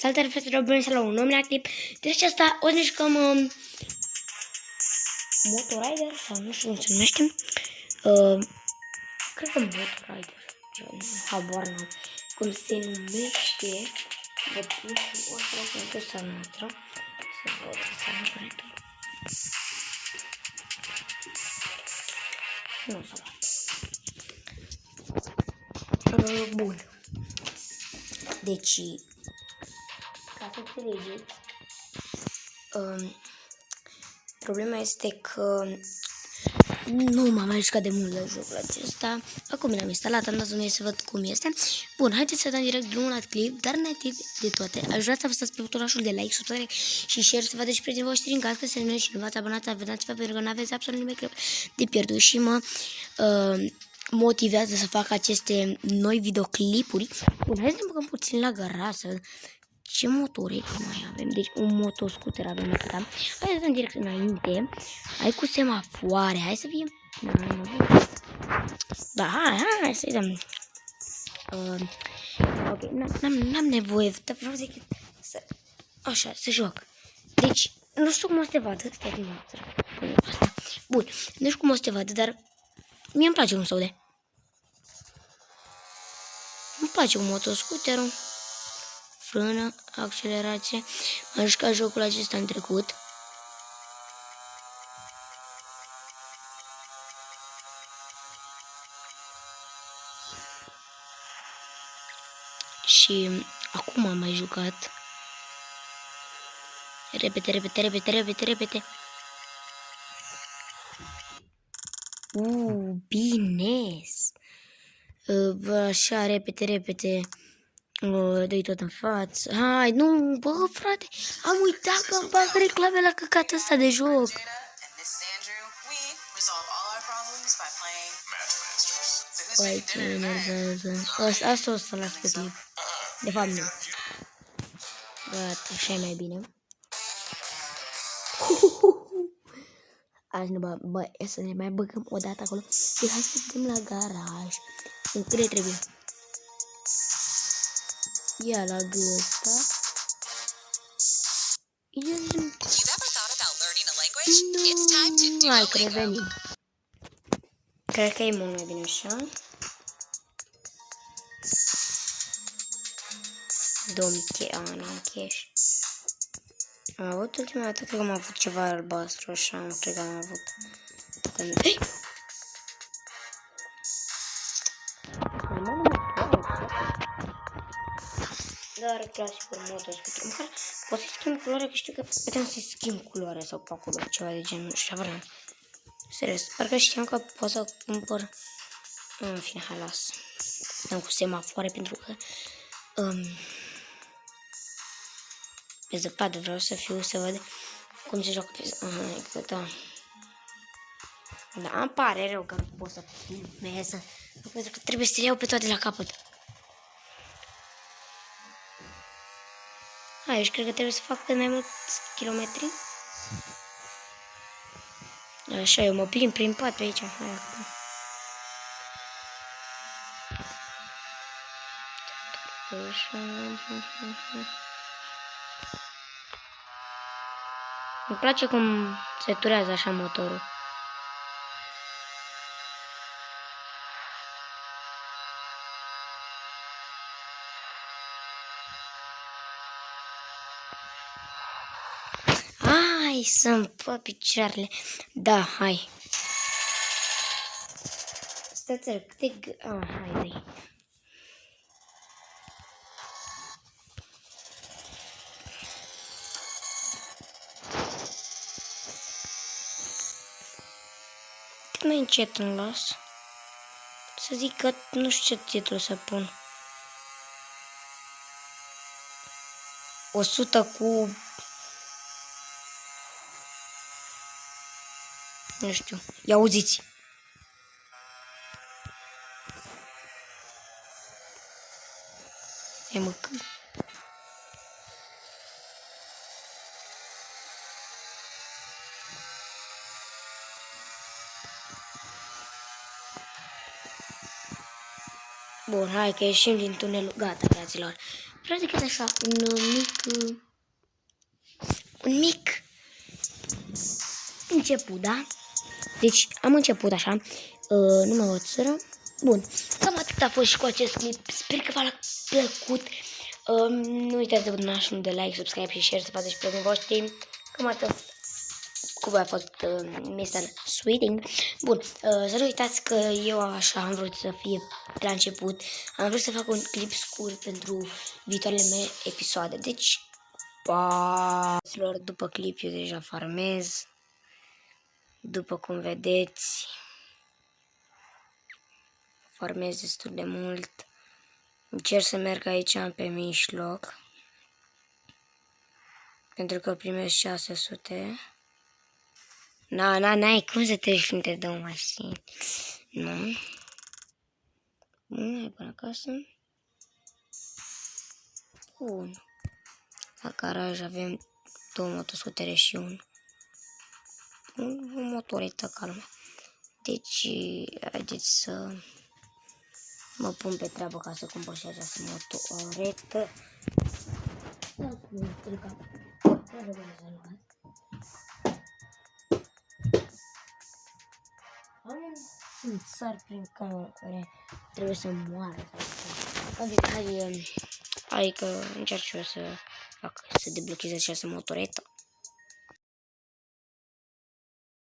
Salutare fetelor, bine la un nou mini clip. Deci asta o să ne jucăm Motorider sau nu știu cum se numește. Cred că Motorider. Habar n-am cum se numește. De plus, o să rog în ăsta noastră. Să văd ăsta noastră. Nu s-a luat. Bun. Deci, ca să înțelegeți, problema este că nu m-am mai jucat de mult la jocul acesta. Acum l-am instalat, am dat unde să văd cum este. Bun, haideți să dăm direct drumul la clip, dar înainte de toate, aș vrea să apăsați pe butonul de like, subscribe și share, să vadă și prietenii voștri în caz că se nu și nu v-ați abonat, abonați-vă pentru că nu aveți absolut nimic de pierdut și mă motivează să fac aceste noi videoclipuri. Bun, hai să ne băgăm puțin la garaj să văd ce motori mai avem. Deci un motoscooter avem atâta. Hai să dăm direct înainte. Hai cu semafoare. Hai să fie. Da, hai să-i dăm. Ok, n-am nevoie. Dar vreau să... Așa, să joc. Deci, nu știu cum o să te vadă. Stai din nou. Bun, nu știu cum o să te vadă, dar mie îmi place cum se aude. Îmi place cu motoscooterul. Frână, accelerație. Am jucat jocul acesta în trecut. Și acum am mai jucat. Repete. Bine. Așa, repete. Dă-i tot în față. Hai, nu, bă, frate. Am uitat că îmi bag reclame la căcatul ăsta de joc. Păi, ce mă enervează. Asta o să las pe clip. De fapt, nu. Gata, așa e mai bine. Azi nu, bă, să ne mai băgăm o dată acolo. Deci hai să vedem la garaj. În câte trebuie. Ia la ăsta. Nu, hai că revenim. Cred că e mult mai bine așa. 2000 n-am cash. Am avut ultima dată, cred că am avut ceva albastru așa, cred că am avut. Hey! Dar clasicul motoscooter. Măcar poți să schimb culoarea, că știu că putem să schimb culoarea sau pe acolo, ceva de genul, nu știu, vreau. Serios, parcă știam că pot să cumpăr. În fine, hai, las. Dăm cu semafoare pentru că pe zăpadă vreau să fiu, să văd cum se joacă pe zăpadă. Da, îmi pare rău că nu pot să filmez, pentru că trebuie să le iau pe toate la capăt. Aici cred că trebuie să fac cât mai mulți kilometri. Așa, eu mă plimb prin pat pe aici. Hai, îmi place cum se turează așa motorul. Hai să-mi pă picioarele. Da, hai. Stai-ți câte... hai. Cât mai încet îmi las. Să zic că nu știu ce titlu să pun. 100 cu... Nu știu. Ia auziți. Hai mă. Bun, hai că ieșim din tunelul. Gata, fraților. Practic este așa, un mic început, da? Deci am început așa, numai o țără. Bun, cam atât a fost și cu acest clip. Sper că v-a plăcut. Nu uitați să vă și de like, subscribe și share, să faceți prietenii voștri. Cam atât. Cu voi a fost Mr. Sweeting. Bun, să nu uitați că eu așa am vrut să fie de la început. Am vrut să fac un clip scurt pentru viitoarele mele episoade. Deci, pa! După clip eu deja farmez. După cum vedeți, farmez destul de mult. Încerc să merg aici pe mijloc, pentru că primesc 600. N-ai cum să treci între două mașini. Nu. Bun, hai până acasă. Bun. La garaj avem 2 motoscutere și o motoretă calmă. Deci, haideți să mă pun pe treabă ca să cumpăr și această motoretă. Am un simțar prin cameră care trebuie să moară. Hai că încerc și eu să fac, să deblochez această motoretă.